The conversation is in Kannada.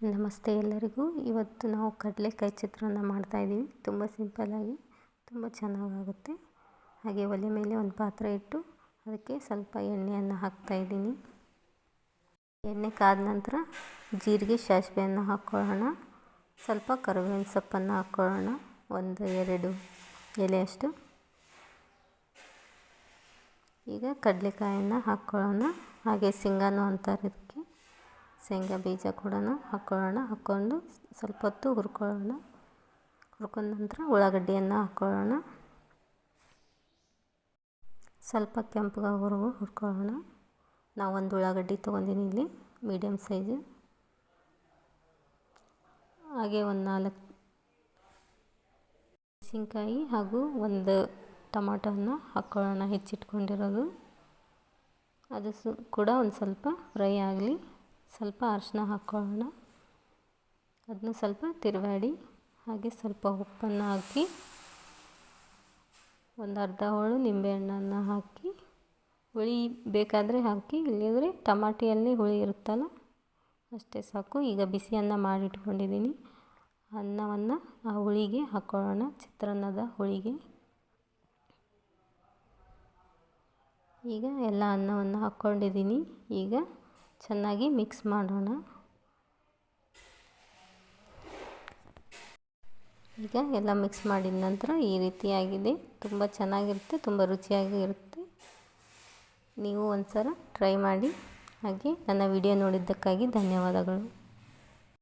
ನಮಸ್ತೆ ಎಲ್ಲರಿಗೂ. ಇವತ್ತು ನಾವು ಕಡಲೆಕಾಯಿ ಚಿತ್ರಾನ್ನ ಮಾಡ್ತಾಯಿದ್ದೀವಿ. ತುಂಬ ಸಿಂಪಲ್ಲಾಗಿ ತುಂಬ ಚೆನ್ನಾಗಾಗುತ್ತೆ. ಹಾಗೆ ಒಲೆ ಮೇಲೆ ಒಂದು ಪಾತ್ರೆ ಇಟ್ಟು ಅದಕ್ಕೆ ಸ್ವಲ್ಪ ಎಣ್ಣೆಯನ್ನು ಹಾಕ್ತಾಯಿದ್ದೀನಿ. ಎಣ್ಣೆ ಕಾದ ನಂತರ ಜೀರಿಗೆ ಸಾಸಿವೆಯನ್ನು ಹಾಕ್ಕೊಳ್ಳೋಣ. ಸ್ವಲ್ಪ ಕರಿಬೇವಿನ ಸೊಪ್ಪನ್ನು ಹಾಕ್ಕೊಳ್ಳೋಣ, 1-2 ಎಲೆಯಷ್ಟು. ಈಗ ಕಡಲೆಕಾಯನ್ನು ಹಾಕ್ಕೊಳ್ಳೋಣ. ಹಾಗೆ ಶೇಂಗಾನು ಅಂತಾರೆ ಇದಕ್ಕೆ, ಶೇಂಗಾ ಬೀಜ ಕೂಡ ಹಾಕ್ಕೊಳ್ಳೋಣ. ಹಾಕ್ಕೊಂಡು ಸ್ವಲ್ಪ ಹೊತ್ತು ಹುರ್ಕೊಳ್ಳೋಣ. ಹುರ್ಕೊಂಡ ನಂತರ ಉಳ್ಳಾಗಡ್ಡಿಯನ್ನು ಹಾಕ್ಕೊಳ್ಳೋಣ. ಸ್ವಲ್ಪ ಕೆಂಪಗಾಗೋವರೆಗೂ ಹುರ್ಕೊಳ್ಳೋಣ. ನಾವು ಒಂದು ಉಳ್ಳಾಗಡ್ಡಿ ತೊಗೊಂಡಿನಿ ಇಲ್ಲಿ, ಮೀಡಿಯಮ್ ಸೈಜು. ಹಾಗೆ ಒಂದು 4 ಮೆಣಸಿನ್ಕಾಯಿ ಹಾಗೂ 1 ಟೊಮಾಟೋವನ್ನು ಹಾಕ್ಕೊಳ್ಳೋಣ, ಹೆಚ್ಚಿಟ್ಕೊಂಡಿರೋದು. ಅದು ಕೂಡ ಒಂದು ಸ್ವಲ್ಪ ಫ್ರೈ ಆಗಲಿ. ಸ್ವಲ್ಪ ಅರಿಶಿನ ಹಾಕ್ಕೊಳ್ಳೋಣ. ಅದನ್ನು ಸ್ವಲ್ಪ ತಿರುವಾಡಿ ಹಾಗೆ ಸ್ವಲ್ಪ ಉಪ್ಪನ್ನು ಹಾಕಿ, ಒಂದು ಅರ್ಧ ಹೋಳು ನಿಂಬೆಹಣ್ಣನ್ನು ಹಾಕಿ, ಹುಳಿ ಬೇಕಾದರೆ ಹಾಕಿ, ಇಲ್ಲದಿದ್ದರೆ ಟಮಾಟಿಯಲ್ಲಿ ಹುಳಿ ಇರುತ್ತಲ್ಲ ಅಷ್ಟೇ ಸಾಕು. ಈಗ ಬಿಸಿಯನ್ನು ಮಾಡಿಟ್ಕೊಂಡಿದ್ದೀನಿ. ಅನ್ನವನ್ನು ಆ ಹುಳಿಗೆ ಹಾಕ್ಕೊಳ್ಳೋಣ, ಚಿತ್ರಾನ್ನದ ಹುಳಿಗೆ. ಈಗ ಎಲ್ಲ ಅನ್ನವನ್ನು ಹಾಕ್ಕೊಂಡಿದ್ದೀನಿ. ಈಗ ಚೆನ್ನಾಗಿ ಮಿಕ್ಸ್ ಮಾಡೋಣ. ಈಗ ಎಲ್ಲ ಮಿಕ್ಸ್ ಮಾಡಿದ ನಂತರ ಈ ರೀತಿಯಾಗಿದೆ. ತುಂಬ ಚೆನ್ನಾಗಿರುತ್ತೆ, ತುಂಬ ರುಚಿಯಾಗಿ ಇರುತ್ತೆ. ನೀವು ಒಂದು ಸಲ ಟ್ರೈ ಮಾಡಿ. ಹಾಗೆ ನನ್ನ ವಿಡಿಯೋ ನೋಡಿದ್ದಕ್ಕಾಗಿ ಧನ್ಯವಾದಗಳು.